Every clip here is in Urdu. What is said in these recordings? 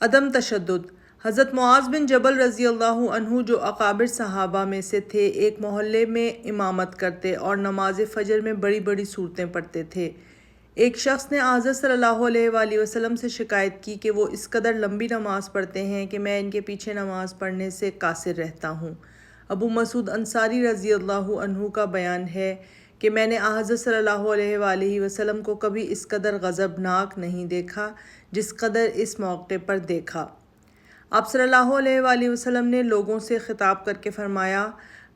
عدم تشدد۔ حضرت معاذ بن جبل رضی اللہ عنہ جو اکابر صحابہ میں سے تھے، ایک محلے میں امامت کرتے اور نماز فجر میں بڑی بڑی سورتیں پڑھتے تھے۔ ایک شخص نے حضرت صلی اللہ علیہ وآلہ وسلم سے شکایت کی کہ وہ اس قدر لمبی نماز پڑھتے ہیں کہ میں ان کے پیچھے نماز پڑھنے سے قاصر رہتا ہوں۔ ابو مسعود انصاری رضی اللہ عنہ کا بیان ہے کہ میں نے حضرت صلی اللہ علیہ وآلہ وسلم کو کبھی اس قدر غضبناک نہیں دیکھا جس قدر اس موقع پر دیکھا۔ آپ صلی اللہ علیہ وآلہ وسلم نے لوگوں سے خطاب کر کے فرمایا،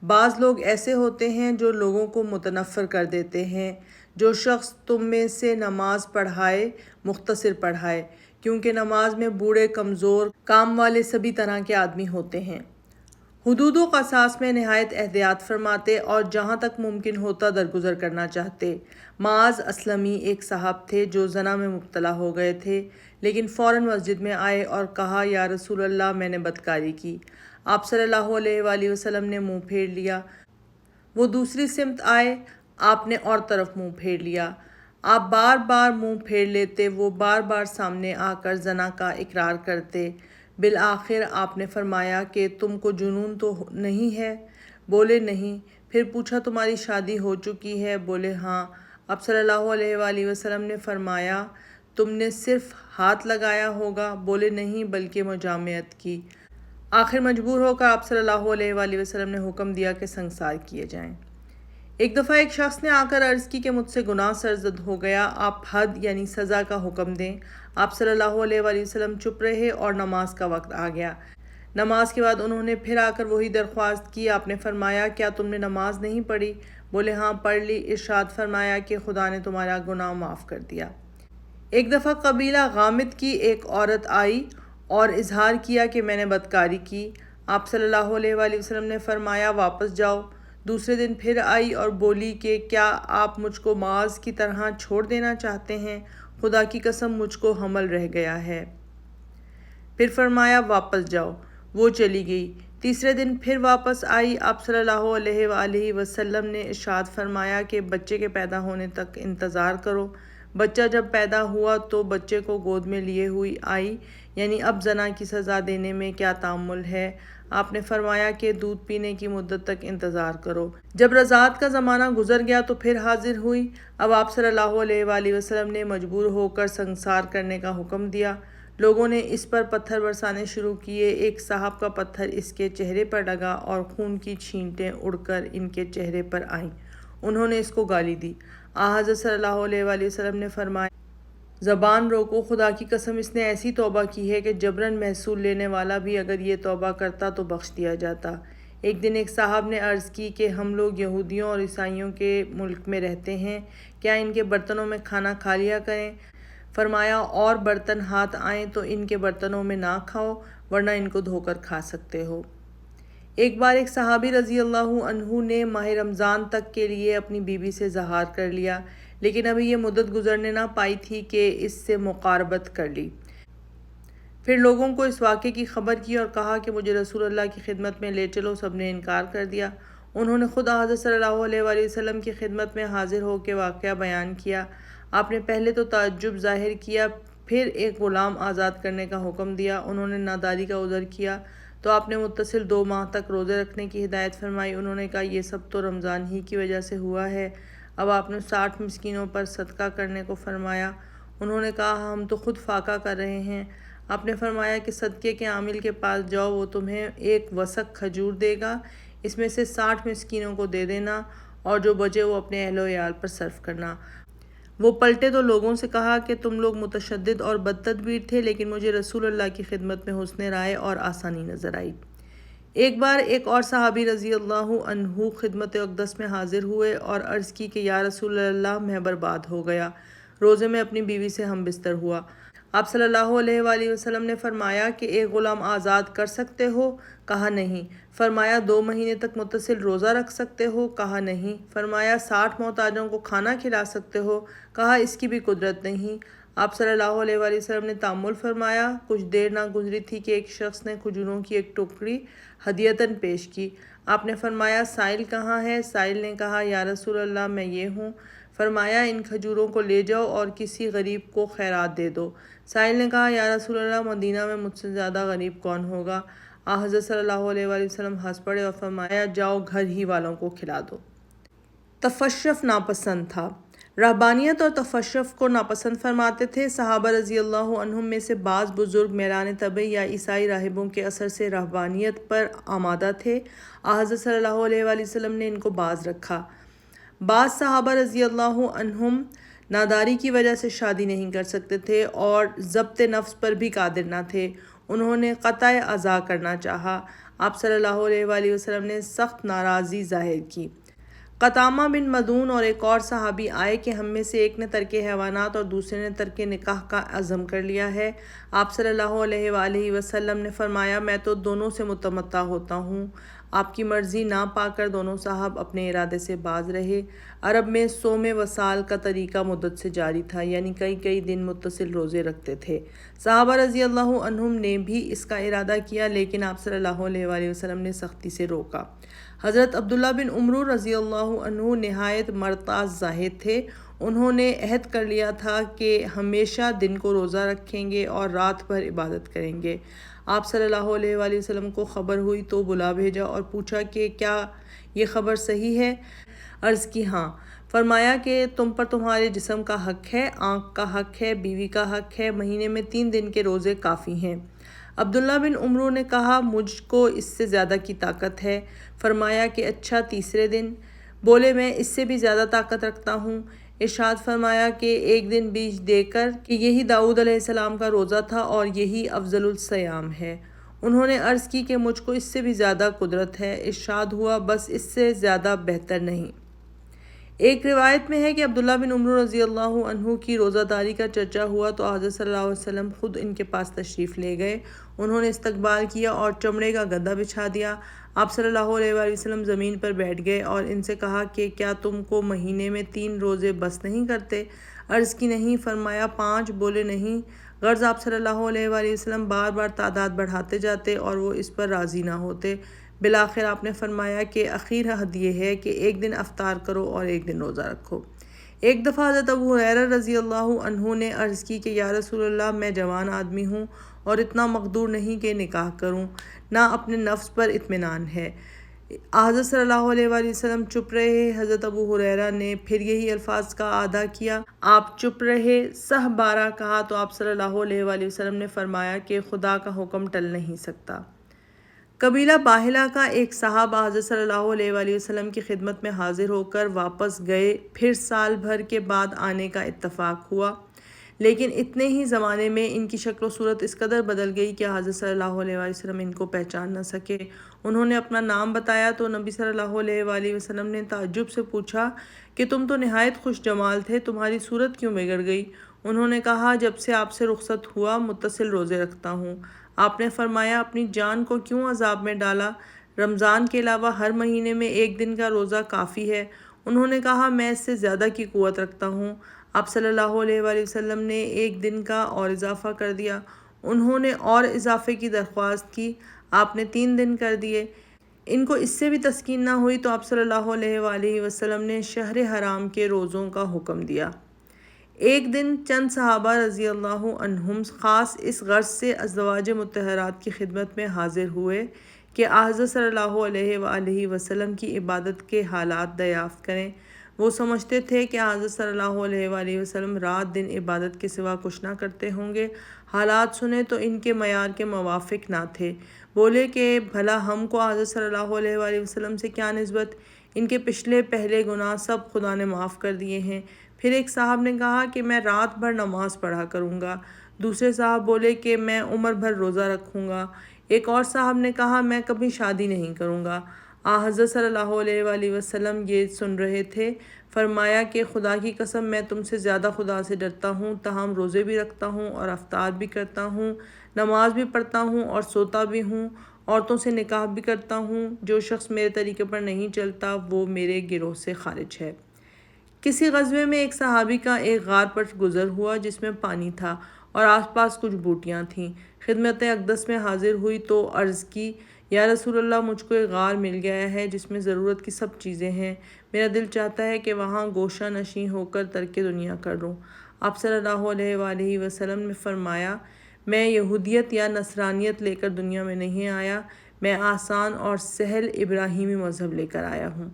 بعض لوگ ایسے ہوتے ہیں جو لوگوں کو متنفر کر دیتے ہیں۔ جو شخص تم میں سے نماز پڑھائے مختصر پڑھائے، کیونکہ نماز میں بوڑھے، کمزور، کام والے سبھی طرح کے آدمی ہوتے ہیں۔ حدود و قصاص میں نہایت احتیاط فرماتے اور جہاں تک ممکن ہوتا درگزر کرنا چاہتے۔ معاذ اسلمی ایک صاحب تھے جو زنا میں مبتلا ہو گئے تھے، لیکن فوراً مسجد میں آئے اور کہا، یا رسول اللہ، میں نے بدکاری کی۔ آپ صلی اللہ علیہ وآلہ وسلم نے منہ پھیر لیا۔ وہ دوسری سمت آئے، آپ نے اور طرف منہ پھیر لیا۔ آپ بار بار منہ پھیر لیتے، وہ بار بار سامنے آ کر زنا کا اقرار کرتے۔ بالآخر آپ نے فرمایا کہ تم کو جنون تو نہیں ہے؟ بولے نہیں۔ پھر پوچھا، تمہاری شادی ہو چکی ہے؟ بولے ہاں۔ آپ صلی اللہ علیہ وآلہ وسلم نے فرمایا، تم نے صرف ہاتھ لگایا ہوگا؟ بولے نہیں، بلکہ مجامعت کی۔ آخر مجبور ہو کر آپ صلی اللہ علیہ وآلہ وسلم نے حکم دیا کہ سنگسار کیے جائیں۔ ایک دفعہ ایک شخص نے آ کر عرض کی کہ مجھ سے گناہ سرزد ہو گیا، آپ حد یعنی سزا کا حکم دیں۔ آپ صلی اللہ علیہ وآلہ وسلم چپ رہے اور نماز کا وقت آ گیا۔ نماز کے بعد انہوں نے پھر آ کر وہی درخواست کی۔ آپ نے فرمایا، کیا تم نے نماز نہیں پڑھی؟ بولے ہاں پڑھ لی۔ ارشاد فرمایا کہ خدا نے تمہارا گناہ معاف کر دیا۔ ایک دفعہ قبیلہ غامد کی ایک عورت آئی اور اظہار کیا کہ میں نے بدکاری کی۔ آپ صلی اللہ علیہ وآلہ وسلم نے فرمایا، واپس جاؤ۔ دوسرے دن پھر آئی اور بولی کہ کیا آپ مجھ کو معاذ کی طرح چھوڑ دینا چاہتے ہیں؟ خدا کی قسم مجھ کو حمل رہ گیا ہے۔ پھر فرمایا، واپس جاؤ۔ وہ چلی گئی۔ تیسرے دن پھر واپس آئی۔ آپ صلی اللہ علیہ وآلہ وسلم نے ارشاد فرمایا کہ بچے کے پیدا ہونے تک انتظار کرو۔ بچہ جب پیدا ہوا تو بچے کو گود میں لیے ہوئی آئی، یعنی اب زنا کی سزا دینے میں کیا تعمل ہے؟ آپ نے فرمایا کہ دودھ پینے کی مدت تک انتظار کرو۔ جب رضاعت کا زمانہ گزر گیا تو پھر حاضر ہوئی۔ اب آپ صلی اللہ علیہ وآلہ وسلم نے مجبور ہو کر سنگسار کرنے کا حکم دیا۔ لوگوں نے اس پر پتھر برسانے شروع کیے۔ ایک صاحب کا پتھر اس کے چہرے پر لگا اور خون کی چھینٹیں اڑ کر ان کے چہرے پر آئیں۔ انہوں نے اس کو گالی دی۔ حضرت صلی اللہ علیہ وآلہ وسلم نے فرمایا، زبان روکو، خدا کی قسم اس نے ایسی توبہ کی ہے کہ جبراً محصول لینے والا بھی اگر یہ توبہ کرتا تو بخش دیا جاتا۔ ایک دن ایک صاحب نے عرض کی کہ ہم لوگ یہودیوں اور عیسائیوں کے ملک میں رہتے ہیں، کیا ان کے برتنوں میں کھانا کھا لیا کریں؟ فرمایا، اور برتن ہاتھ آئیں تو ان کے برتنوں میں نہ کھاؤ، ورنہ ان کو دھو کر کھا سکتے ہو۔ ایک بار ایک صحابی رضی اللہ عنہ نے ماہ رمضان تک کے لیے اپنی بیوی سے زہار کر لیا، لیکن ابھی یہ مدت گزرنے نہ پائی تھی کہ اس سے مقاربت کر لی۔ پھر لوگوں کو اس واقعے کی خبر کی اور کہا کہ مجھے رسول اللہ کی خدمت میں لے چلو۔ سب نے انکار کر دیا۔ انہوں نے خود حضرت صلی اللہ علیہ وآلہ وسلم کی خدمت میں حاضر ہو کے واقعہ بیان کیا۔ آپ نے پہلے تو تعجب ظاہر کیا، پھر ایک غلام آزاد کرنے کا حکم دیا۔ انہوں نے ناداری کا عذر کیا تو آپ نے متصل 2 ماہ تک روزے رکھنے کی ہدایت فرمائی۔ انہوں نے کہا، یہ سب تو رمضان ہی کی وجہ سے ہوا ہے۔ اب آپ نے 60 مسکینوں پر صدقہ کرنے کو فرمایا۔ انہوں نے کہا، ہم تو خود فاقہ کر رہے ہیں۔ آپ نے فرمایا کہ صدقے کے عامل کے پاس جاؤ، وہ تمہیں 1 وسق کھجور دے گا، اس میں سے 60 مسکینوں کو دے دینا اور جو بچے وہ اپنے اہل و عیال پر صرف کرنا۔ وہ پلٹے تو لوگوں سے کہا کہ تم لوگ متشدد اور بدتدبیر تھے، لیکن مجھے رسول اللہ کی خدمت میں حسن رائے اور آسانی نظر آئی۔ ایک بار ایک اور صحابی رضی اللہ عنہ خدمت اقدس میں حاضر ہوئے اور عرض کی کہ یا رسول اللہ، میں برباد ہو گیا، روزے میں اپنی بیوی سے ہم بستر ہوا۔ آپ صلی اللہ علیہ وآلہ وسلم نے فرمایا کہ ایک غلام آزاد کر سکتے ہو؟ کہا نہیں۔ فرمایا 2 مہینے تک متصل روزہ رکھ سکتے ہو؟ کہا نہیں۔ فرمایا 60 محتاجوں کو کھانا کھلا سکتے ہو؟ کہا اس کی بھی قدرت نہیں۔ آپ صلی اللہ علیہ وآلہ وسلم نے تأمل فرمایا۔ کچھ دیر نہ گزری تھی کہ ایک شخص نے کھجوروں کی ایک ٹوکری ہدیۃً پیش کی۔ آپ نے فرمایا، سائل کہاں ہے؟ سائل نے کہا، یا رسول اللہ، میں یہ ہوں۔ فرمایا، ان کھجوروں کو لے جاؤ اور کسی غریب کو خیرات دے دو۔ سائل نے کہا یا رسول اللہ مدینہ میں مجھ سے زیادہ غریب کون ہوگا؟ حضرت صلی اللہ علیہ وآلہ وسلم ہنس پڑے اور فرمایا جاؤ گھر ہی والوں کو کھلا دو۔ تفشف ناپسند تھا۔ رہبانیت اور تفشف کو ناپسند فرماتے تھے۔ صحابہ رضی اللہ عنہم میں سے بعض بزرگ میران طبع یا عیسائی راہبوں کے اثر سے رہبانیت پر آمادہ تھے۔ حضرت صلی اللہ علیہ وآلہ وسلم نے ان کو باز رکھا۔ بعض صحابہ رضی اللہ عنہم ناداری کی وجہ سے شادی نہیں کر سکتے تھے اور ضبط نفس پر بھی قادر نہ تھے۔ انہوں نے قطع عزا کرنا چاہا۔ آپ صلی اللہ علیہ وآلہ وسلم نے سخت ناراضی ظاہر کی۔ قطامہ بن مدعون اور ایک اور صحابی آئے کہ ہم میں سے ایک نے ترک حیوانات اور دوسرے نے ترک نکاح کا عزم کر لیا ہے۔ آپ صلی اللہ علیہ وآلہ وسلم نے فرمایا میں تو دونوں سے متمتع ہوتا ہوں۔ آپ کی مرضی نہ پا کر دونوں صاحب اپنے ارادے سے باز رہے۔ عرب میں صوم وصال کا طریقہ مدت سے جاری تھا، یعنی کئی دن متصل روزے رکھتے تھے۔ صحابہ رضی اللہ عنہم نے بھی اس کا ارادہ کیا، لیکن آپ صلی اللہ علیہ وآلہ وسلم نے سختی سے روکا۔ حضرت عبداللہ بن عمرو رضی اللہ عنہ نہایت مرتاز زاہد تھے۔ انہوں نے عہد کر لیا تھا کہ ہمیشہ دن کو روزہ رکھیں گے اور رات بھر عبادت کریں گے۔ آپ صلی اللہ علیہ وآلہ وسلم کو خبر ہوئی تو بلا بھیجا اور پوچھا کہ کیا یہ خبر صحیح ہے؟ عرض کی ہاں۔ فرمایا کہ تم پر تمہارے جسم کا حق ہے، آنکھ کا حق ہے، بیوی کا حق ہے، مہینے میں 3 دن کے روزے کافی ہیں۔ عبداللہ بن عمرو نے کہا مجھ کو اس سے زیادہ کی طاقت ہے۔ فرمایا کہ اچھا تیسرے دن؟ بولے میں اس سے بھی زیادہ طاقت رکھتا ہوں۔ ارشاد فرمایا کہ ایک دن بیچ دے کر کہ یہی داؤد علیہ السلام کا روزہ تھا اور یہی افضل الصیام ہے۔ انہوں نے عرض کی کہ مجھ کو اس سے بھی زیادہ قدرت ہے۔ ارشاد ہوا بس اس سے زیادہ بہتر نہیں۔ ایک روایت میں ہے کہ عبداللہ بن عمرو رضی اللہ عنہ کی روزہ داری کا چرچا ہوا تو حضرت صلی اللہ علیہ وسلم خود ان کے پاس تشریف لے گئے۔ انہوں نے استقبال کیا اور چمڑے کا گدا بچھا دیا۔ آپ صلی اللہ علیہ وآلہ وسلم زمین پر بیٹھ گئے اور ان سے کہا کہ کیا تم کو مہینے میں 3 روزے بس نہیں کرتے؟ عرض کی نہیں۔ فرمایا 5؟ بولے نہیں۔ غرض آپ صلی اللہ علیہ وآلہ وسلم بار بار تعداد بڑھاتے جاتے اور وہ اس پر راضی نہ ہوتے۔ بالآخر آپ نے فرمایا کہ اخیر حد یہ ہے کہ ایک دن افطار کرو اور ایک دن روزہ رکھو۔ ایک دفعہ حضرت ابو ہریرہ رضی اللہ عنہ نے عرض کی کہ یا رسول اللہ میں جوان آدمی ہوں اور اتنا مقدور نہیں کہ نکاح کروں، نہ اپنے نفس پر اطمینان ہے۔ حضرت صلی اللہ علیہ وآلہ وسلم چپ رہے۔ حضرت ابو ہریرہ نے پھر یہی الفاظ کا اعادہ کیا۔ آپ چپ رہے۔ 12 کہا تو آپ صلی اللہ علیہ وآلہ وسلم نے فرمایا کہ خدا کا حکم ٹل نہیں سکتا۔ قبیلہ باہلہ کا ایک صاحب حضرت صلی اللہ علیہ وآلہ وسلم کی خدمت میں حاضر ہو کر واپس گئے۔ پھر سال بھر کے بعد آنے کا اتفاق ہوا، لیکن اتنے ہی زمانے میں ان کی شکل و صورت اس قدر بدل گئی کہ حضرت صلی اللہ علیہ وآلہ وسلم ان کو پہچان نہ سکے۔ انہوں نے اپنا نام بتایا تو نبی صلی اللہ علیہ وآلہ وسلم نے تعجب سے پوچھا کہ تم تو نہایت خوش جمال تھے، تمہاری صورت کیوں بگڑ گئی؟ انہوں نے کہا جب سے آپ سے رخصت ہوا متصل روزے رکھتا ہوں۔ آپ نے فرمایا اپنی جان کو کیوں عذاب میں ڈالا؟ رمضان کے علاوہ ہر مہینے میں 1 دن کا روزہ کافی ہے۔ انہوں نے کہا میں اس سے زیادہ کی قوت رکھتا ہوں۔ آپ صلی اللہ علیہ وآلہ وسلم نے 1 دن کا اور اضافہ کر دیا۔ انہوں نے اور اضافے کی درخواست کی، آپ نے 3 دن کر دیے۔ ان کو اس سے بھی تسکین نہ ہوئی تو آپ صلی اللہ علیہ وآلہ وسلم نے شہر حرام کے روزوں کا حکم دیا۔ ایک دن چند صحابہ رضی اللہ عنہم خاص اس غرض سے ازواج مطہرات کی خدمت میں حاضر ہوئے کہ حضرت صلی اللہ علیہ وآلہ وسلم کی عبادت کے حالات دریافت کریں۔ وہ سمجھتے تھے کہ حضرت صلی اللہ علیہ وآلہ وسلم رات دن عبادت کے سوا کچھ نہ کرتے ہوں گے۔ حالات سنے تو ان کے معیار کے موافق نہ تھے۔ بولے کہ بھلا ہم کو حضرت صلی اللہ علیہ وآلہ وسلم سے کیا نسبت؟ ان کے پہلے گناہ سب خدا نے معاف کر دیے ہیں۔ پھر ایک صاحب نے کہا کہ میں رات بھر نماز پڑھا کروں گا۔ دوسرے صاحب بولے کہ میں عمر بھر روزہ رکھوں گا۔ ایک اور صاحب نے کہا میں کبھی شادی نہیں کروں گا۔ حضرت صلی اللہ علیہ وآلہ وسلم یہ سن رہے تھے۔ فرمایا کہ خدا کی قسم میں تم سے زیادہ خدا سے ڈرتا ہوں، تاہم روزے بھی رکھتا ہوں اور افطار بھی کرتا ہوں، نماز بھی پڑھتا ہوں اور سوتا بھی ہوں، عورتوں سے نکاح بھی کرتا ہوں۔ جو شخص میرے طریقے پر نہیں چلتا وہ میرے گروہ سے خارج ہے۔ کسی غزوے میں ایک صحابی کا ایک غار پر گزر ہوا جس میں پانی تھا اور آس پاس کچھ بوٹیاں تھیں۔ خدمت اقدس میں حاضر ہوئی تو عرض کی یا رسول اللہ مجھ کو ایک غار مل گیا ہے جس میں ضرورت کی سب چیزیں ہیں، میرا دل چاہتا ہے کہ وہاں گوشہ نشیں ہو کر ترک دنیا کر لوں۔ آپ صلی اللہ علیہ وآلہ وسلم نے فرمایا، میں یہودیت یا نصرانیت لے کر دنیا میں نہیں آیا، میں آسان اور سہل ابراہیمی مذہب لے کر آیا ہوں۔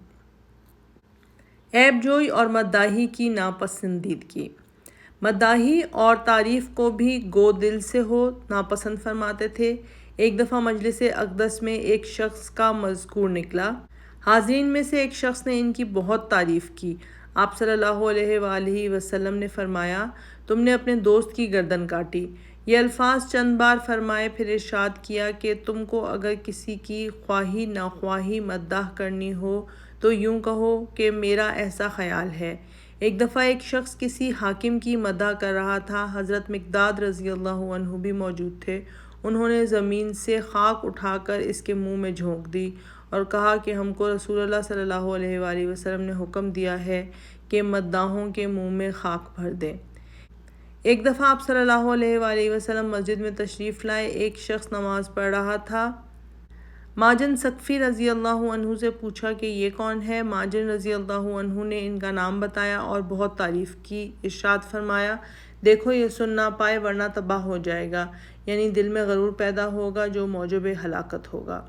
عیب جوئی اور مداحی کی ناپسندیدگی۔ مداحی اور تعریف کو بھی گو دل سے ہو ناپسند فرماتے تھے۔ ایک دفعہ مجلس اقدس میں ایک شخص کا مذکور نکلا۔ حاضرین میں سے ایک شخص نے ان کی بہت تعریف کی۔ آپ صلی اللہ علیہ وآلہ وسلم نے فرمایا، تم نے اپنے دوست کی گردن کاٹی۔ یہ الفاظ چند بار فرمائے، پھر ارشاد کیا کہ تم کو اگر کسی کی خواہی ناخواہی مداح کرنی ہو تو یوں کہو کہ میرا ایسا خیال ہے۔ ایک دفعہ ایک شخص کسی حاکم کی مداح کر رہا تھا۔ حضرت مقداد رضی اللہ عنہ بھی موجود تھے۔ انہوں نے زمین سے خاک اٹھا کر اس کے منہ میں جھونک دی اور کہا کہ ہم کو رسول اللہ صلی اللہ علیہ وآلہ وسلم نے حکم دیا ہے کہ مداحوں کے منہ میں خاک بھر دیں۔ ایک دفعہ آپ صلی اللہ علیہ وآلہ وسلم مسجد میں تشریف لائے۔ ایک شخص نماز پڑھ رہا تھا۔ ماجن ثقفی رضی اللہ عنہ سے پوچھا کہ یہ کون ہے؟ ماجن رضی اللہ عنہ نے ان کا نام بتایا اور بہت تعریف کی۔ ارشاد فرمایا، دیکھو یہ سن نہ پائے ورنہ تباہ ہو جائے گا، یعنی دل میں غرور پیدا ہوگا جو موجب ہلاکت ہوگا۔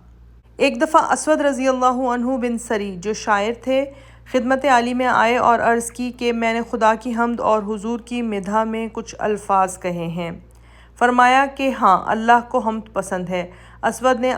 ایک دفعہ اسود رضی اللہ عنہ بن سری جو شاعر تھے خدمت عالی میں آئے اور عرض کی کہ میں نے خدا کی حمد اور حضور کی مدح میں کچھ الفاظ کہے ہیں۔ فرمایا کہ ہاں، اللہ کو حمد پسند ہے۔ اسود نے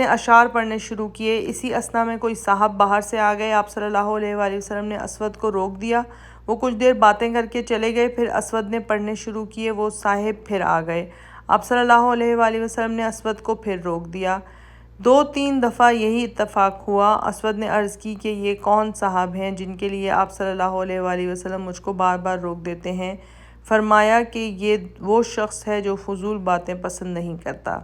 اشعار پڑھنے شروع کیے۔ اسی اثنا میں کوئی صاحب باہر سے آ گئے۔ آپ صلی اللہ علیہ وآلہ وسلم نے اسود کو روک دیا۔ وہ کچھ دیر باتیں کر کے چلے گئے، پھر اسود نے پڑھنے شروع کیے۔ وہ صاحب پھر آ گئے۔ آپ صلی اللہ علیہ وآلہ وسلم نے اسود کو پھر روک دیا۔ 2-3 دفعہ یہی اتفاق ہوا۔ اسود نے عرض کی کہ یہ کون صاحب ہیں جن کے لیے آپ صلی اللہ علیہ وآلہ وسلم مجھ کو بار بار روک دیتے ہیں؟ فرمایا کہ یہ وہ شخص ہے جو فضول باتیں پسند نہیں کرتا۔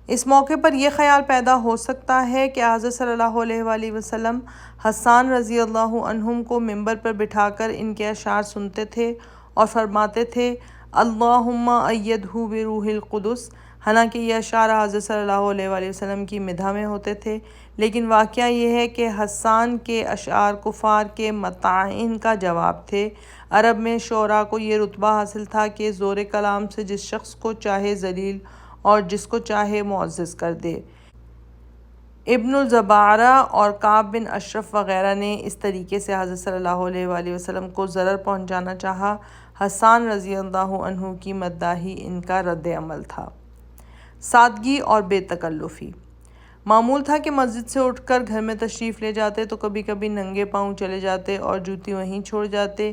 اس موقع پر یہ خیال پیدا ہو سکتا ہے کہ حضرت صلی اللہ علیہ وآلہ وسلم حسان رضی اللہ عنہم کو منبر پر بٹھا کر ان کے اشعار سنتے تھے اور فرماتے تھے، اللہم ایدہ بروح القدس۔ حالانکہ یہ اشعار حضرت صلی اللہ علیہ وآلہ وسلم کی مدح میں ہوتے تھے، لیکن واقعہ یہ ہے کہ حسان کے اشعار کفار کے مطاعن کا جواب تھے۔ عرب میں شعراء کو یہ رتبہ حاصل تھا کہ زور کلام سے جس شخص کو چاہے ذلیل اور جس کو چاہے معزز کر دے۔ ابن الزبارہ اور کعب بن اشرف وغیرہ نے اس طریقے سے حضرت صلی اللہ علیہ وآلہ وسلم کو ضرر پہنچانا چاہا۔ حسان رضی اللہ عنہ کی مداحی ان کا رد عمل تھا۔ سادگی اور بے تکلفی۔ معمول تھا کہ مسجد سے اٹھ کر گھر میں تشریف لے جاتے تو کبھی کبھی ننگے پاؤں چلے جاتے اور جوتی وہیں چھوڑ جاتے۔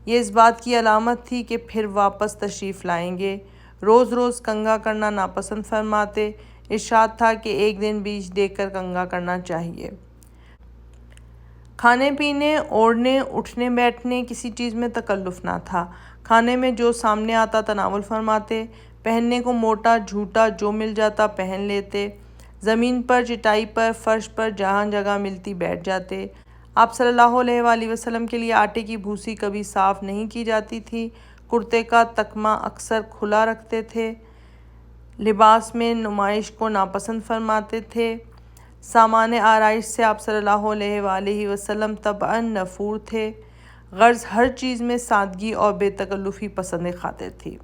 یہ اس بات کی علامت تھی کہ پھر واپس تشریف لائیں گے۔ روز روز کنگھا کرنا ناپسند فرماتے۔ ارشاد تھا کہ ایک دن بیچ دیکھ کر کنگھا کرنا چاہیے۔ کھانے پینے، اوڑھنے، اٹھنے بیٹھنے کسی چیز میں تکلف نہ تھا۔ کھانے میں جو سامنے آتا تناول فرماتے۔ پہننے کو موٹا جھوٹا جو مل جاتا پہن لیتے۔ زمین پر، چٹائی پر، فرش پر جہاں جگہ ملتی بیٹھ جاتے۔ آپ صلی اللہ علیہ وآلہ وسلم کے لیے آٹے کی بھوسی کبھی صاف نہیں کی جاتی تھی۔ کرتے کا تکمہ اکثر کھلا رکھتے تھے۔ لباس میں نمائش کو ناپسند فرماتے تھے۔ سامان آرائش سے آپ صلی اللہ علیہ وآلہ وسلم طبعاً نفور تھے۔ غرض ہر چیز میں سادگی اور بے تکلفی پسند خاطر تھی۔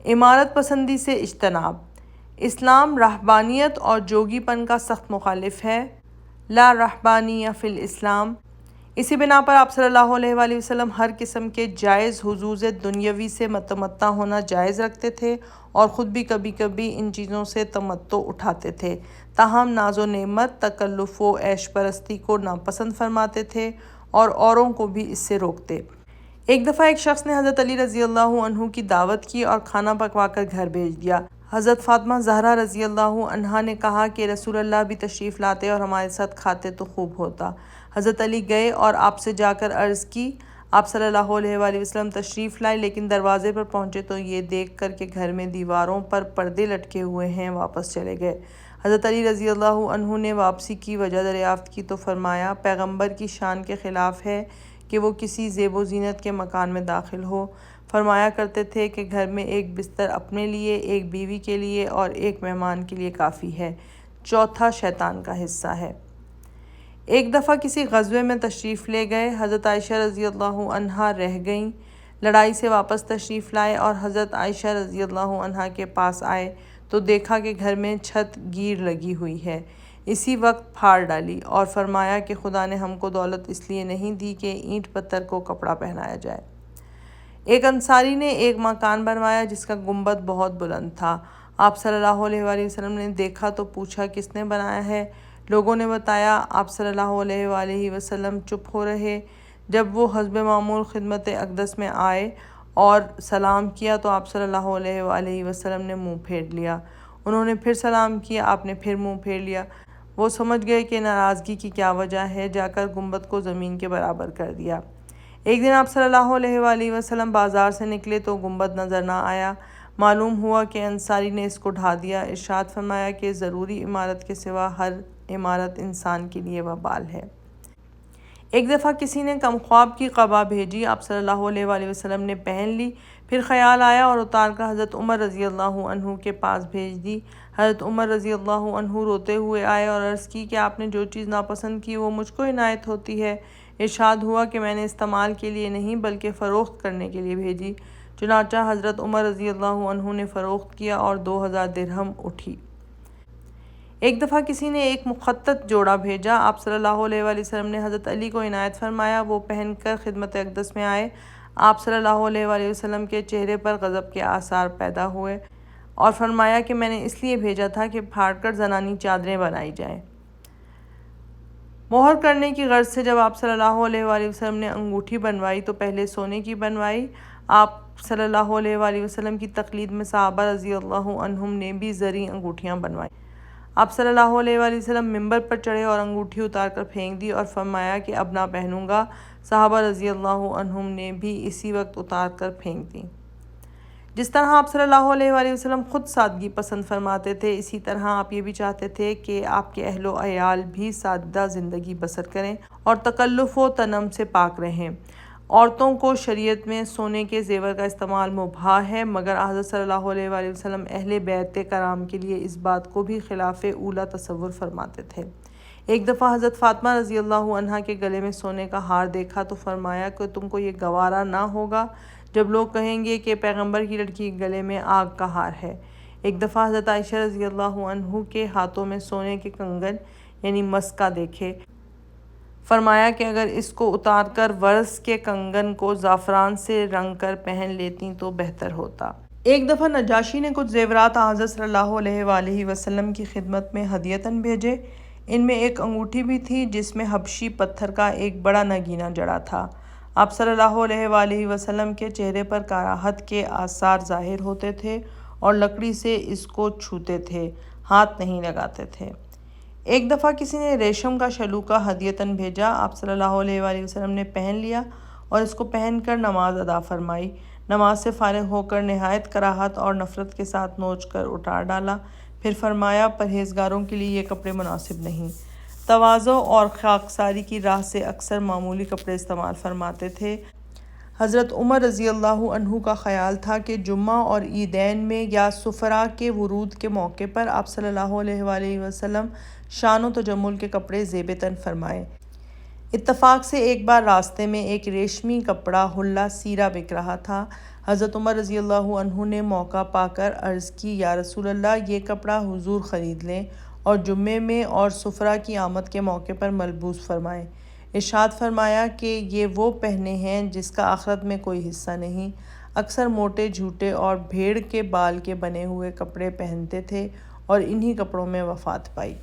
عمارت پسندی سے اجتناب۔ اسلام رہبانیت اور جوگی پن کا سخت مخالف ہے۔ لا رہبانیہ فی الاسلام۔ اسی بنا پر آپ صلی اللہ علیہ وآلہ وسلم ہر قسم کے جائز حظوظ دنیاوی سے متمتع ہونا جائز رکھتے تھے اور خود بھی کبھی کبھی ان چیزوں سے تمتع اٹھاتے تھے، تاہم ناز و نعمت، تکلف و عیش پرستی کو ناپسند فرماتے تھے اور اوروں کو بھی اس سے روکتے۔ ایک دفعہ ایک شخص نے حضرت علی رضی اللہ عنہ کی دعوت کی اور کھانا پکوا کر گھر بھیج دیا۔ حضرت فاطمہ زہرا رضی اللہ عنہا نے کہا کہ رسول اللہ بھی تشریف لاتے اور ہمارے ساتھ کھاتے تو خوب ہوتا۔ حضرت علی گئے اور آپ سے جا کر عرض کی۔ آپ صلی اللہ علیہ وآلہ وسلم تشریف لائے، لیکن دروازے پر پہنچے تو یہ دیکھ کر کہ گھر میں دیواروں پر پردے لٹکے ہوئے ہیں واپس چلے گئے۔ حضرت علی رضی اللہ عنہ نے واپسی کی وجہ دریافت کی تو فرمایا، پیغمبر کی شان کے خلاف ہے کہ وہ کسی زیب و زینت کے مکان میں داخل ہو۔ فرمایا کرتے تھے کہ گھر میں ایک بستر اپنے لیے، ایک بیوی کے لیے اور ایک مہمان کے لیے کافی ہے، چوتھا شیطان کا حصہ ہے۔ ایک دفعہ کسی غزوے میں تشریف لے گئے، حضرت عائشہ رضی اللہ عنہا رہ گئیں، لڑائی سے واپس تشریف لائے اور حضرت عائشہ رضی اللہ عنہا کے پاس آئے تو دیکھا کہ گھر میں چھت گیر لگی ہوئی ہے۔ اسی وقت پھاڑ ڈالی اور فرمایا کہ خدا نے ہم کو دولت اس لیے نہیں دی کہ اینٹ پتھر کو کپڑا پہنایا جائے۔ ایک انصاری نے ایک مکان بنوایا جس کا گنبد بہت بلند تھا۔ آپ صلی اللہ علیہ وآلہ وسلم نے دیکھا تو پوچھا کس نے بنایا ہے؟ لوگوں نے بتایا۔ آپ صلی اللہ علیہ وآلہ وسلم چپ ہو رہے۔ جب وہ حسب معمول خدمت اقدس میں آئے اور سلام کیا تو آپ صلی اللہ علیہ وآلہ وسلم نے منہ پھیر لیا۔ انہوں نے پھر سلام کیا، آپ نے پھر منہ پھیر لیا۔ وہ سمجھ گئے کہ ناراضگی کی کیا وجہ ہے، جا کر گنبد کو زمین کے برابر کر دیا۔ ایک دن آپ صلی اللہ علیہ وآلہ وسلم بازار سے نکلے تو گنبد نظر نہ آیا۔ معلوم ہوا کہ انصاری نے اس کو ڈھا دیا۔ ارشاد فرمایا کہ ضروری عمارت کے سوا ہر عمارت انسان کے لیے وبال ہے۔ ایک دفعہ کسی نے کم خواب کی قبا بھیجی، آپ صلی اللہ علیہ وآلہ وسلم نے پہن لی، پھر خیال آیا اور اتار کر حضرت عمر رضی اللہ عنہ کے پاس بھیج دی۔ حضرت عمر رضی اللہ عنہ روتے ہوئے آئے اور عرض کی کہ آپ نے جو چیز ناپسند کی وہ مجھ کو عنایت ہوتی ہے۔ ارشاد ہوا کہ میں نے استعمال کے لیے نہیں بلکہ فروخت کرنے کے لیے بھیجی۔ چنانچہ حضرت عمر رضی اللہ عنہ نے فروخت کیا اور 2000 درہم اٹھی۔ ایک دفعہ کسی نے ایک مخطط جوڑا بھیجا، آپ صلی اللہ علیہ وآلہ وسلم نے حضرت علی کو عنایت فرمایا۔ وہ پہن کر خدمت اقدس میں آئے۔ آپ صلی اللہ علیہ وآلہ وسلم کے چہرے پر غضب کے آثار پیدا ہوئے اور فرمایا کہ میں نے اس لیے بھیجا تھا کہ پھاڑ کر زنانی چادریں بنائی جائیں۔ مہر کرنے کی غرض سے جب آپ صلی اللہ علیہ وآلہ وسلم نے انگوٹھی بنوائی تو پہلے سونے کی بنوائی۔ آپ صلی اللہ علیہ وآلہ وسلم کی تقلید میں صحابہ رضی اللہ عنہم نے بھی زرعی انگوٹھیاں بنوائیں۔ آپ صلی اللہ علیہ وآلہ وسلم ممبر پر چڑھے اور انگوٹھی اتار کر پھینک دی اور فرمایا کہ اب نہ پہنوں گا۔ صحابہ رضی اللہ عنہم نے بھی اسی وقت اتار کر پھینک دی۔ جس طرح آپ صلی اللہ علیہ وآلہ وسلم خود سادگی پسند فرماتے تھے، اسی طرح آپ یہ بھی چاہتے تھے کہ آپ کے اہل و عیال بھی سادہ زندگی بسر کریں اور تکلف و تنم سے پاک رہیں۔ عورتوں کو شریعت میں سونے کے زیور کا استعمال مباح ہے، مگر حضرت صلی اللہ علیہ وآلہ وسلم اہل بیت کرام کے لیے اس بات کو بھی خلاف اولیٰ تصور فرماتے تھے۔ ایک دفعہ حضرت فاطمہ رضی اللہ عنہا کے گلے میں سونے کا ہار دیکھا تو فرمایا کہ تم کو یہ گوارا نہ ہوگا جب لوگ کہیں گے کہ پیغمبر کی لڑکی کے گلے میں آگ کا ہار ہے۔ ایک دفعہ حضرت عائشہ رضی اللہ عنہ کے ہاتھوں میں سونے کے کنگن یعنی مسکا دیکھے۔ فرمایا کہ اگر اس کو اتار کر ورس کے کنگن کو زعفران سے رنگ کر پہن لیتی تو بہتر ہوتا۔ ایک دفعہ نجاشی نے کچھ زیورات حضرت صلی اللہ علیہ وآلہ وسلم کی خدمت میں ہدیۃً بھیجے۔ ان میں ایک انگوٹھی بھی تھی جس میں حبشی پتھر کا ایک بڑا نگینہ جڑا تھا۔ آپ صلی اللہ علیہ وآلہ وسلم کے چہرے پر کراہت کے آثار ظاہر ہوتے تھے اور لکڑی سے اس کو چھوتے تھے، ہاتھ نہیں لگاتے تھے۔ ایک دفعہ کسی نے ریشم کا شلوکا ہدیۃً بھیجا، آپ صلی اللہ علیہ وآلہ وسلم نے پہن لیا اور اس کو پہن کر نماز ادا فرمائی۔ نماز سے فارغ ہو کر نہایت کراہت اور نفرت کے ساتھ نوچ کر اتار ڈالا، پھر فرمایا پرہیزگاروں کے لیے یہ کپڑے مناسب نہیں۔ تواضع اور خاکساری کی راہ سے اکثر معمولی کپڑے استعمال فرماتے تھے۔ حضرت عمر رضی اللہ عنہ کا خیال تھا کہ جمعہ اور عیدین میں یا سفراء کے ورود کے موقع پر آپ صلی اللہ علیہ وآلہ وسلم شان و تجمل کے کپڑے زیب تن فرمائیں۔ اتفاق سے ایک بار راستے میں ایک ریشمی کپڑا حلہ سیرہ بک رہا تھا۔ حضرت عمر رضی اللہ عنہ نے موقع پا کر عرض کی یا رسول اللہ، یہ کپڑا حضور خرید لیں اور جمعے میں اور سفراء کی آمد کے موقع پر ملبوس فرمائیں۔ ارشاد فرمایا کہ یہ وہ پہنے ہیں جس کا آخرت میں کوئی حصہ نہیں۔ اکثر موٹے جھوٹے اور بھیڑ کے بال کے بنے ہوئے کپڑے پہنتے تھے اور انہی کپڑوں میں وفات پائی۔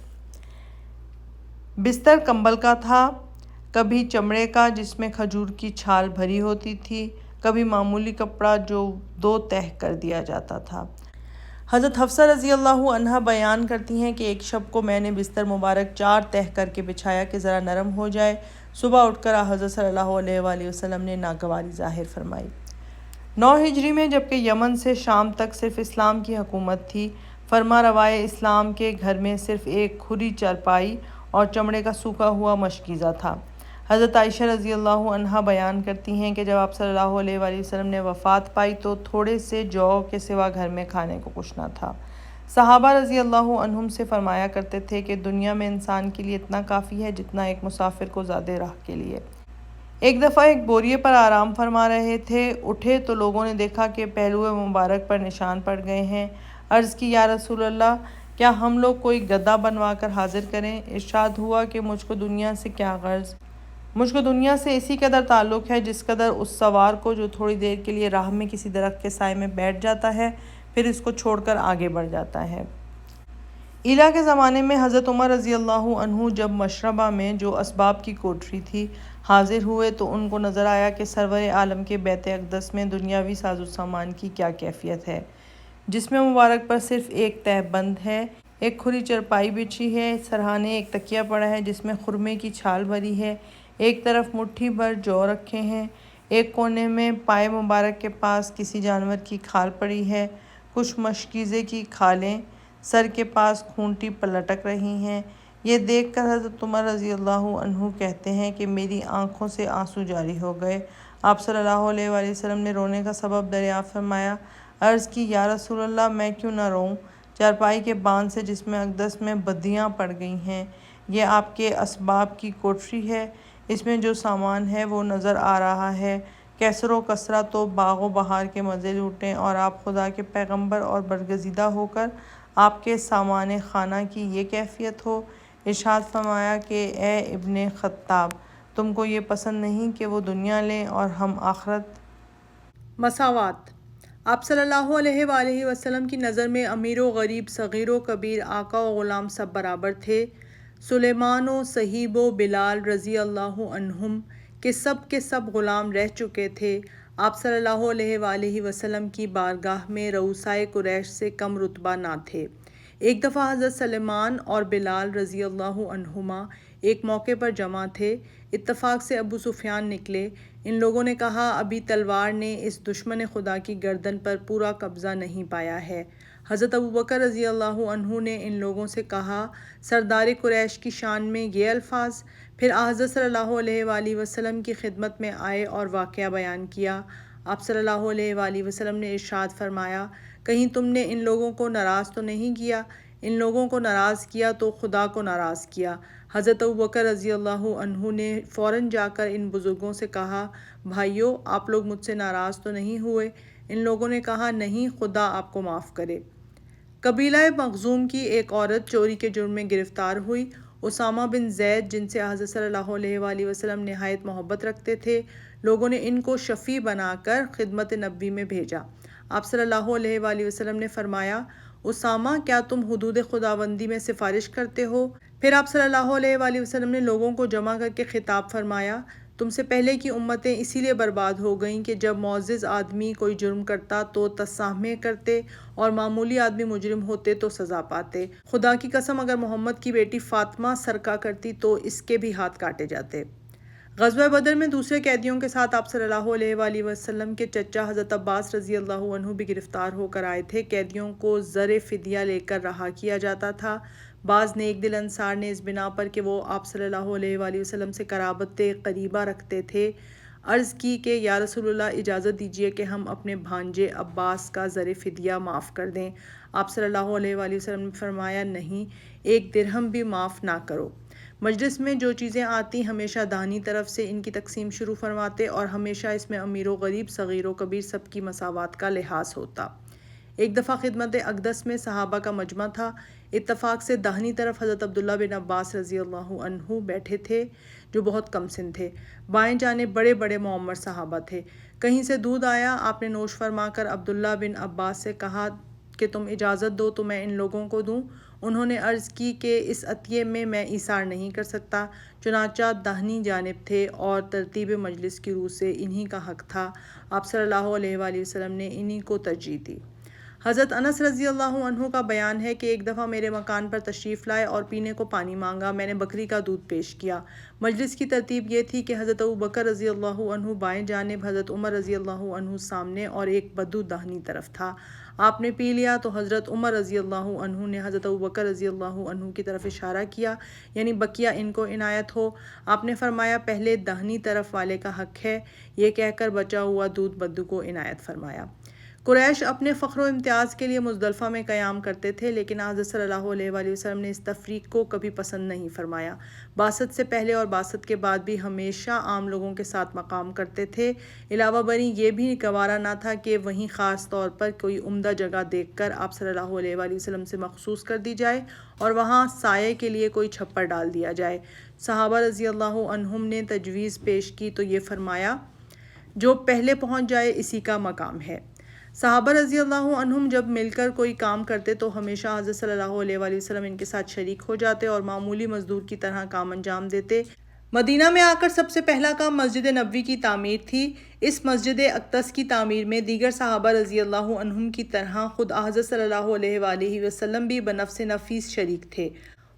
بستر کمبل کا تھا، کبھی چمڑے کا جس میں کھجور کی چھال بھری ہوتی تھی، کبھی معمولی کپڑا جو 2 تہہ کر دیا جاتا تھا۔ حضرت حفصہ رضی اللہ عنہا بیان کرتی ہیں کہ ایک شب کو میں نے بستر مبارک 4 تہہ کر کے بچھایا کہ ذرا نرم ہو جائے۔ صبح اٹھ کر حضرت صلی اللہ علیہ وآلہ وسلم نے ناگواری ظاہر فرمائی۔ 9 ہجری میں جبکہ یمن سے شام تک صرف اسلام کی حکومت تھی، فرما روائے اسلام کے گھر میں صرف ایک کھری چارپائی اور چمڑے کا سوکھا ہوا مشکیزہ تھا۔ حضرت عائشہ رضی اللہ عنہا بیان کرتی ہیں کہ جب آپ صلی اللہ علیہ وآلہ وسلم نے وفات پائی تو تھوڑے سے جو کے سوا گھر میں کھانے کو کچھ نہ تھا۔ صحابہ رضی اللہ عنہم سے فرمایا کرتے تھے کہ دنیا میں انسان کے لیے اتنا کافی ہے جتنا ایک مسافر کو زیادہ راہ کے لیے۔ ایک دفعہ ایک بوریے پر آرام فرما رہے تھے، اٹھے تو لوگوں نے دیکھا کہ پہلو مبارک پر نشان پڑ گئے ہیں۔ عرض کی یا رسول اللہ، کیا ہم لوگ کوئی گدھا بنوا کر حاضر کریں؟ ارشاد ہوا کہ مجھ کو دنیا سے کیا غرض، مجھ کو دنیا سے اسی قدر تعلق ہے جس قدر اس سوار کو جو تھوڑی دیر کے لیے راہ میں کسی درخت کے سائے میں بیٹھ جاتا ہے پھر اس کو چھوڑ کر آگے بڑھ جاتا ہے۔ ایلا کے زمانے میں حضرت عمر رضی اللہ عنہ جب مشربہ میں جو اسباب کی کوٹری تھی حاضر ہوئے تو ان کو نظر آیا کہ سرور عالم کے بیت اقدس میں دنیاوی ساز و سامان کی کیا کیفیت ہے، جس میں مبارک پر صرف ایک تہ بند ہے، ایک کھری چرپائی بچھی ہے، سرہانے ایک تکیہ پڑا ہے جس میں خرمے کی چھال بھری ہے، ایک طرف مٹھی بھر جو رکھے ہیں، ایک کونے میں پائے مبارک کے پاس کسی جانور کی کھال پڑی ہے، کچھ مشکیزے کی کھالیں سر کے پاس کھونٹی پر لٹک رہی ہیں۔ یہ دیکھ کر حضرت عمر رضی اللہ عنہ کہتے ہیں کہ میری آنکھوں سے آنسو جاری ہو گئے۔ آپ صلی اللہ علیہ وآلہ وسلم نے رونے کا سبب دریافت فرمایا۔ عرض کی یا رسول اللہ، میں کیوں نہ روؤں؟ چارپائی کے باندھ سے جس میں اقدس میں بدیاں پڑ گئی ہیں، یہ آپ کے اسباب کی کوٹری ہے، اس میں جو سامان ہے وہ نظر آ رہا ہے۔ کیسر و کسرہ تو باغ و بہار کے مزے لوٹیں اور آپ خدا کے پیغمبر اور برگزیدہ ہو کر آپ کے سامان خانہ کی یہ کیفیت ہو۔ ارشاد فرمایا کہ اے ابن خطاب، تم کو یہ پسند نہیں کہ وہ دنیا لیں اور ہم آخرت؟ مساوات۔ آپ صلی اللہ علیہ وآلہ وسلم کی نظر میں امیر و غریب، صغیر و کبیر، آقا و غلام سب برابر تھے۔ سلیمان و صہیب و بلال رضی اللہ عنہم کے سب غلام رہ چکے تھے۔ آپ صلی اللہ علیہ وآلہ وسلم کی بارگاہ میں رؤسائے قریش سے کم رتبہ نہ تھے۔ ایک دفعہ حضرت سلیمان اور بلال رضی اللہ عنہما ایک موقع پر جمع تھے۔ اتفاق سے ابو سفیان نکلے۔ ان لوگوں نے کہا، ابھی تلوار نے اس دشمن خدا کی گردن پر پورا قبضہ نہیں پایا ہے۔ حضرت ابوبکر رضی اللہ عنہ نے ان لوگوں سے کہا، سردار قریش کی شان میں یہ الفاظ؟ پھر حضرت صلی اللہ علیہ وآلہ وسلم کی خدمت میں آئے اور واقعہ بیان کیا۔ آپ صلی اللہ علیہ وآلہ وسلم نے ارشاد فرمایا، کہیں تم نے ان لوگوں کو ناراض تو نہیں کیا؟ ان لوگوں کو ناراض کیا تو خدا کو ناراض کیا۔ حضرت ابوبکر رضی اللہ عنہ نے فوراً جا کر ان بزرگوں سے کہا، بھائیو، آپ لوگ مجھ سے ناراض تو نہیں ہوئے؟ ان لوگوں نے کہا، نہیں، خدا آپ کو معاف کرے۔ قبیلہ مخزوم کی ایک عورت چوری کے جرم میں گرفتار ہوئی۔ اسامہ بن زید، جن سے حضرت صلی اللہ علیہ وآلہ وسلم نہایت محبت رکھتے تھے، لوگوں نے ان کو شفیع بنا کر خدمت نبی میں بھیجا۔ آپ صلی اللہ علیہ وآلہ وسلم نے فرمایا، اسامہ، کیا تم حدود خداوندی میں سفارش کرتے ہو؟ پھر آپ صلی اللہ علیہ وآلہ وسلم نے لوگوں کو جمع کر کے خطاب فرمایا، تم سے پہلے کی امتیں اسی لیے برباد ہو گئیں کہ جب معزز آدمی کوئی جرم کرتا تو تسامح کرتے اور معمولی آدمی مجرم ہوتے تو سزا پاتے۔ خدا کی قسم، اگر محمد کی بیٹی فاطمہ سرقہ کرتی تو اس کے بھی ہاتھ کاٹے جاتے۔ غزوہ بدر میں دوسرے قیدیوں کے ساتھ آپ صلی اللہ علیہ وآلہ وسلم کے چچا حضرت عباس رضی اللہ عنہ بھی گرفتار ہو کر آئے تھے۔ قیدیوں کو زر فدیہ لے کر رہا کیا جاتا تھا۔ بعض نیک دل انصار نے اس بنا پر کہ وہ آپ صلی اللہ علیہ وآلہ وسلم سے قرابت قریبہ رکھتے تھے، عرض کی کہ یا رسول اللہ، اجازت دیجیے کہ ہم اپنے بھانجے عباس کا زر فدیہ معاف کر دیں۔ آپ صلی اللہ علیہ وآلہ وسلم نے فرمایا، نہیں، ایک درہم بھی معاف نہ کرو۔ مجلس میں جو چیزیں آتی ہمیشہ داہنی طرف سے ان کی تقسیم شروع فرماتے اور ہمیشہ اس میں امیر و غریب، صغیر و کبیر سب کی مساوات کا لحاظ ہوتا۔ ایک دفعہ خدمت اقدس میں صحابہ کا مجمع تھا۔ اتفاق سے داہنی طرف حضرت عبداللہ بن عباس رضی اللہ عنہ بیٹھے تھے جو بہت کم سن تھے۔ بائیں جانب بڑے بڑے معمر صحابہ تھے۔ کہیں سے دودھ آیا، آپ نے نوش فرما کر عبداللہ بن عباس سے کہا کہ تم اجازت دو تو میں ان لوگوں کو دوں۔ انہوں نے عرض کی کہ اس عطیے میں ایثار نہیں کر سکتا۔ چنانچہ داہنی جانب تھے اور ترتیب مجلس کی روح سے انہی کا حق تھا۔ آپ صلی اللہ علیہ وآلہ وسلم نے انہی کو ترجیح دی۔ حضرت انس رضی اللہ عنہ کا بیان ہے کہ ایک دفعہ میرے مکان پر تشریف لائے اور پینے کو پانی مانگا۔ میں نے بکری کا دودھ پیش کیا۔ مجلس کی ترتیب یہ تھی کہ حضرت ابوبکر رضی اللہ عنہ بائیں جانب، حضرت عمر رضی اللہ عنہ سامنے اور ایک بدو داہنی طرف تھا۔ آپ نے پی لیا تو حضرت عمر رضی اللہ عنہ نے حضرت ابوبکر رضی اللہ عنہ کی طرف اشارہ کیا، یعنی بقیہ ان کو عنایت ہو۔ آپ نے فرمایا، پہلے داہنی طرف والے کا حق ہے۔ یہ کہہ کر بچا ہوا دودھ بدو کو عنایت فرمایا۔ قریش اپنے فخر و امتیاز کے لیے مزدلفہ میں قیام کرتے تھے، لیکن حضرت صلی اللہ علیہ وآلہ وسلم نے اس تفریق کو کبھی پسند نہیں فرمایا۔ بعثت سے پہلے اور بعثت کے بعد بھی ہمیشہ عام لوگوں کے ساتھ مقام کرتے تھے۔ علاوہ بری یہ بھی گوارا نہ تھا کہ وہیں خاص طور پر کوئی عمدہ جگہ دیکھ کر آپ صلی اللہ علیہ وآلہ وسلم سے مخصوص کر دی جائے اور وہاں سائے کے لیے کوئی چھپر ڈال دیا جائے۔ صحابہ رضی اللہ عنہم نے تجویز پیش کی تو یہ فرمایا، جو پہلے پہنچ جائے اسی کا مقام ہے۔ صحابہ رضی اللہ عنہم جب مل کر کوئی کام کرتے تو ہمیشہ حضرت صلی اللہ علیہ وآلہ وسلم ان کے ساتھ شریک ہو جاتے اور معمولی مزدور کی طرح کام انجام دیتے۔ مدینہ میں آ کر سب سے پہلا کام مسجد نبوی کی تعمیر تھی۔ اس مسجد اقدس کی تعمیر میں دیگر صحابہ رضی اللہ عنہم کی طرح خود حضرت صلی اللہ علیہ وآلہ وسلم بھی بنفس نفیس شریک تھے۔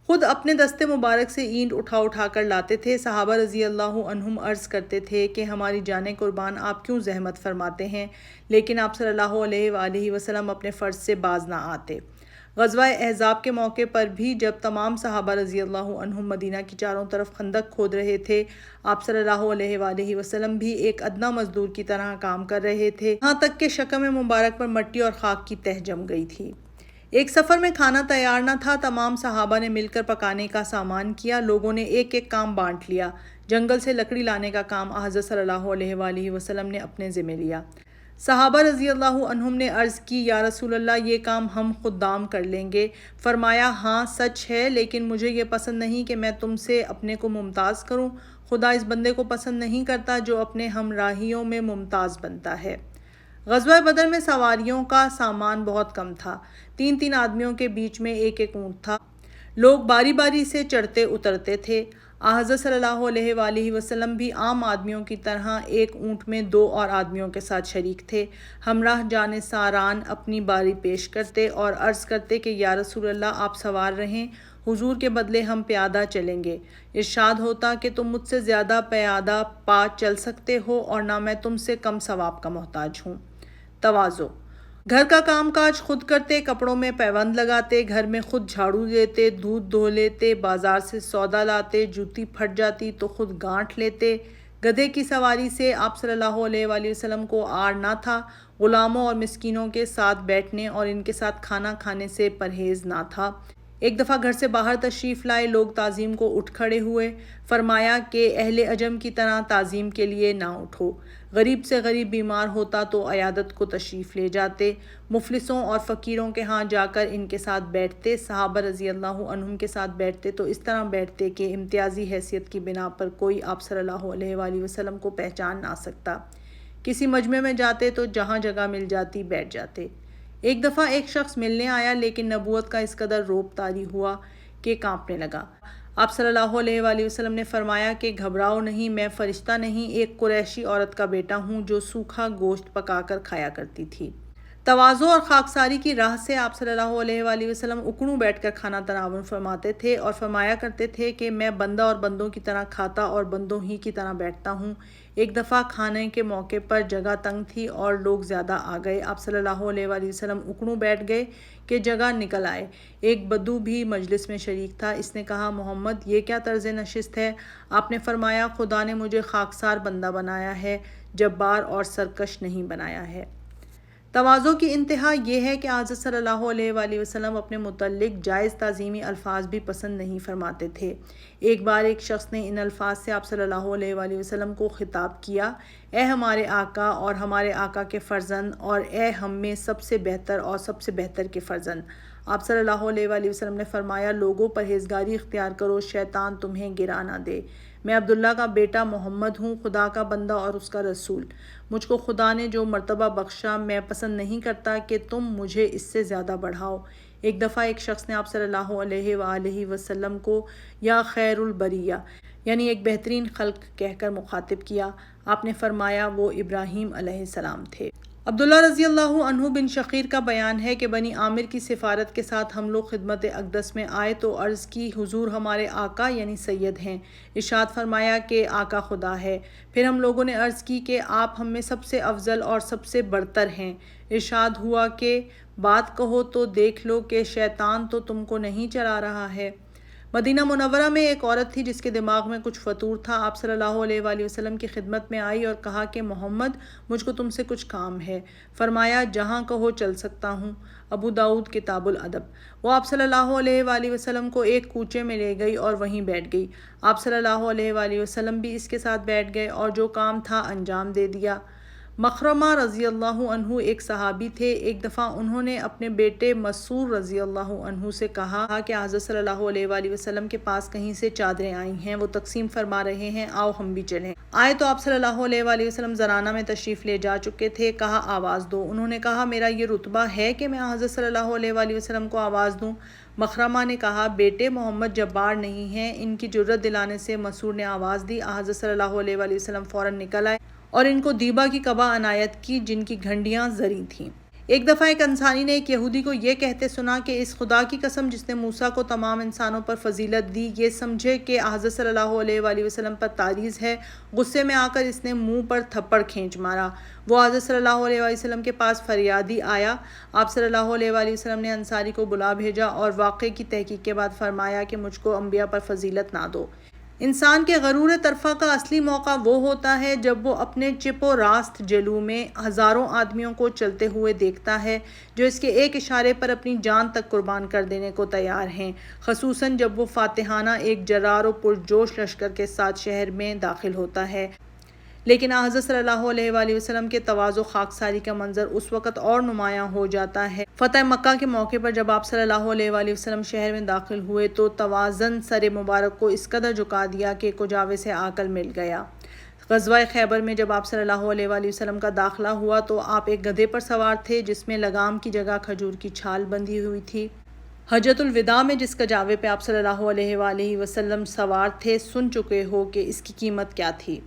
خود اپنے دست مبارک سے اینٹ اٹھا اٹھا کر لاتے تھے۔ صحابہ رضی اللہ عنہم عرض کرتے تھے کہ ہماری جانیں قربان، آپ کیوں زحمت فرماتے ہیں؟ لیکن آپ صلی اللہ علیہ وآلہ وسلم اپنے فرض سے باز نہ آتے۔ غزوہ احزاب کے موقع پر بھی جب تمام صحابہ رضی اللہ عنہم مدینہ کی چاروں طرف خندق کھود رہے تھے، آپ صلی اللہ علیہ وآلہ وسلم بھی ایک ادنیٰ مزدور کی طرح کام کر رہے تھے، یہاں تک کہ شکم مبارک پر مٹی اور خاک کی تہ جم گئی تھی۔ ایک سفر میں کھانا تیار نہ تھا، تمام صحابہ نے مل کر پکانے کا سامان کیا۔ لوگوں نے ایک ایک کام بانٹ لیا۔ جنگل سے لکڑی لانے کا کام حضرت صلی اللہ علیہ وآلہ وسلم نے اپنے ذمہ لیا۔ صحابہ رضی اللہ عنہم نے عرض کی، یا رسول اللہ، یہ کام ہم خدام کر لیں گے۔ فرمایا، ہاں سچ ہے، لیکن مجھے یہ پسند نہیں کہ میں تم سے اپنے کو ممتاز کروں۔ خدا اس بندے کو پسند نہیں کرتا جو اپنے ہمراہیوں میں ممتاز بنتا ہے۔ غزوہ بدر میں سواریوں کا سامان بہت کم تھا۔ 3 آدمیوں کے بیچ میں ایک اونٹ تھا۔ لوگ باری باری سے چڑھتے اترتے تھے۔ حضرت صلی اللہ علیہ وآلہ وسلم بھی عام آدمیوں کی طرح ایک اونٹ میں 2 اور آدمیوں کے ساتھ شریک تھے۔ ہمراہ جانثاران اپنی باری پیش کرتے اور عرض کرتے کہ یا رسول اللہ، آپ سوار رہیں، حضور کے بدلے ہم پیادہ چلیں گے۔ ارشاد ہوتا کہ تم مجھ سے زیادہ پیادہ پا چل سکتے ہو اور نہ میں تم سے کم ثواب کا محتاج ہوں۔ تواضع: گھر کا کام کاج خود کرتے، کپڑوں میں پیوند لگاتے، گھر میں خود جھاڑو دیتے، دودھ دھو لیتے، بازار سے سودا لاتے، جوتی پھٹ جاتی تو خود گانٹھ لیتے۔ گدھے کی سواری سے آپ صلی اللہ علیہ وآلہ وسلم کو عار نہ تھا۔ غلاموں اور مسکینوں کے ساتھ بیٹھنے اور ان کے ساتھ کھانا کھانے سے پرہیز نہ تھا۔ ایک دفعہ گھر سے باہر تشریف لائے، لوگ تعظیم کو اٹھ کھڑے ہوئے۔ فرمایا کہ اہل عجم کی طرح تعظیم کے لیے نہ اٹھو۔ غریب سے غریب بیمار ہوتا تو عیادت کو تشریف لے جاتے۔ مفلسوں اور فقیروں کے ہاں جا کر ان کے ساتھ بیٹھتے۔ صحابہ رضی اللہ عنہم کے ساتھ بیٹھتے تو اس طرح بیٹھتے کہ امتیازی حیثیت کی بنا پر کوئی آپ صلی اللہ علیہ وآلہ وسلم کو پہچان نہ سکتا۔ کسی مجمع میں جاتے تو جہاں جگہ مل جاتی بیٹھ جاتے۔ ایک دفعہ ایک شخص ملنے آیا، لیکن نبوت کا اس قدر روب طاری ہوا کہ کانپنے لگا۔ آپ صلی اللہ علیہ وآلہ وسلم نے فرمایا کہ گھبراؤ نہیں، میں فرشتہ نہیں، ایک قریشی عورت کا بیٹا ہوں جو سوکھا گوشت پکا کر کھایا کرتی تھی۔ تواضع اور خاکساری کی راہ سے آپ صلی اللہ علیہ وآلہ وسلم اکڑوں بیٹھ کر کھانا تناول فرماتے تھے اور فرمایا کرتے تھے کہ میں بندہ اور بندوں کی طرح کھاتا اور بندوں ہی کی طرح بیٹھتا ہوں۔ ایک دفعہ کھانے کے موقع پر جگہ تنگ تھی اور لوگ زیادہ آ گئے۔ آپ صلی اللہ علیہ وآلہ وسلم اکڑوں بیٹھ گئے کہ جگہ نکل آئے۔ ایک بدو بھی مجلس میں شریک تھا۔ اس نے کہا، محمد، یہ کیا طرز نشست ہے؟ آپ نے فرمایا، خدا نے مجھے خاکسار بندہ بنایا ہے، جبار اور سرکش نہیں بنایا ہے۔ تواضع کی انتہا یہ ہے کہ حضرت صلی اللہ علیہ وآلہ وسلم اپنے متعلق جائز تعظیمی الفاظ بھی پسند نہیں فرماتے تھے۔ ایک بار ایک شخص نے ان الفاظ سے آپ صلی اللہ علیہ وآلہ وسلم کو خطاب کیا، اے ہمارے آقا اور ہمارے آقا کے فرزند، اور اے ہم میں سب سے بہتر اور سب سے بہتر کے فرزند۔ آپ صلی اللہ علیہ وآلہ وسلم نے فرمایا، لوگوں پرہیزگاری اختیار کرو، شیطان تمہیں گرا نہ دے۔ میں عبداللہ کا بیٹا محمد ہوں، خدا کا بندہ اور اس کا رسول۔ مجھ کو خدا نے جو مرتبہ بخشا، میں پسند نہیں کرتا کہ تم مجھے اس سے زیادہ بڑھاؤ۔ ایک دفعہ ایک شخص نے آپ صلی اللہ علیہ وآلہ وسلم کو یا خیر البریہ، یعنی ایک بہترین خلق کہہ کر مخاطب کیا۔ آپ نے فرمایا، وہ ابراہیم علیہ السلام تھے۔ عبداللہ رضی اللہ عنہ بن شقیر کا بیان ہے کہ بنی عامر کی سفارت کے ساتھ ہم لوگ خدمت اقدس میں آئے تو عرض کی، حضور ہمارے آقا یعنی سید ہیں۔ ارشاد فرمایا کہ آقا خدا ہے۔ پھر ہم لوگوں نے عرض کی کہ آپ ہم میں سب سے افضل اور سب سے برتر ہیں۔ ارشاد ہوا کہ بات کہو تو دیکھ لو کہ شیطان تو تم کو نہیں چرا رہا ہے۔ مدینہ منورہ میں ایک عورت تھی جس کے دماغ میں کچھ فطور تھا۔ آپ صلی اللہ علیہ وآلہ وسلم کی خدمت میں آئی اور کہا کہ محمد، مجھ کو تم سے کچھ کام ہے۔ فرمایا جہاں کہو چل سکتا ہوں۔ ابو داؤد کتاب الادب۔ وہ آپ صلی اللہ علیہ وآلہ وسلم کو ایک کوچے میں لے گئی اور وہیں بیٹھ گئی۔ آپ صلی اللہ علیہ وآلہ وسلم بھی اس کے ساتھ بیٹھ گئے اور جو کام تھا انجام دے دیا۔ مخرمہ رضی اللہ عنہ ایک صحابی تھے۔ ایک دفعہ انہوں نے اپنے بیٹے مسعور رضی اللہ عنہ سے کہا کہ حضرت صلی اللہ علیہ وآلہ وسلم کے پاس کہیں سے چادریں آئی ہیں، وہ تقسیم فرما رہے ہیں، آؤ ہم بھی چلیں۔ آئے تو آپ صلی اللہ علیہ وآلہ وسلم زنانہ میں تشریف لے جا چکے تھے۔ کہا آواز دو۔ انہوں نے کہا میرا یہ رتبہ ہے کہ میں حضرت صلی اللہ علیہ وآلہ وسلم کو آواز دوں؟ مخرمہ نے کہا بیٹے محمد جبار نہیں ہیں۔ ان کی جرأت دلانے سے مسعور نے آواز دی۔ حضرت صلی اللہ علیہ وآلہ وسلم فوراً نکل آئے اور ان کو دیبا کی قبا عنایت کی جن کی گھنڈیاں زرعی تھیں۔ ایک دفعہ ایک انصاری نے ایک یہودی کو یہ کہتے سنا کہ اس خدا کی قسم جس نے موسیٰ کو تمام انسانوں پر فضیلت دی، یہ سمجھے کہ حضرت صلی اللہ علیہ وآلہ وسلم پر تعریض ہے۔ غصے میں آ کر اس نے منہ پر تھپڑ کھینچ مارا۔ وہ حضرت صلی اللہ علیہ وآلہ وسلم کے پاس فریادی آیا۔ آپ صلی اللہ علیہ وآلہ وسلم نے انصاری کو بلا بھیجا اور واقعے کی تحقیق کے بعد فرمایا کہ مجھ کو انبیاء پر فضیلت نہ دو۔ انسان کے غرور طرفہ کا اصلی موقع وہ ہوتا ہے جب وہ اپنے چپ و راست جلوہ میں ہزاروں آدمیوں کو چلتے ہوئے دیکھتا ہے جو اس کے ایک اشارے پر اپنی جان تک قربان کر دینے کو تیار ہیں، خصوصاً جب وہ فاتحانہ ایک جرار و پرجوش لشکر کے ساتھ شہر میں داخل ہوتا ہے۔ لیکن حضرت صلی اللہ علیہ وآلہ وسلم کے تواضع و خاکساری کا منظر اس وقت اور نمایاں ہو جاتا ہے۔ فتح مکہ کے موقع پر جب آپ صلی اللہ علیہ وآلہ وسلم شہر میں داخل ہوئے تو توازن سر مبارک کو اس قدر جھکا دیا کہ کجاوے سے عقل مل گیا۔ غزوہ خیبر میں جب آپ صلی اللہ علیہ وآلہ وسلم کا داخلہ ہوا تو آپ ایک گدھے پر سوار تھے جس میں لگام کی جگہ کھجور کی چھال بندھی ہوئی تھی۔ حجۃ الوداع میں جس کجاوے پہ آپ صلی اللہ علیہ وآلہ وسلم سوار تھے سن چکے ہو کہ اس کی قیمت کیا تھی۔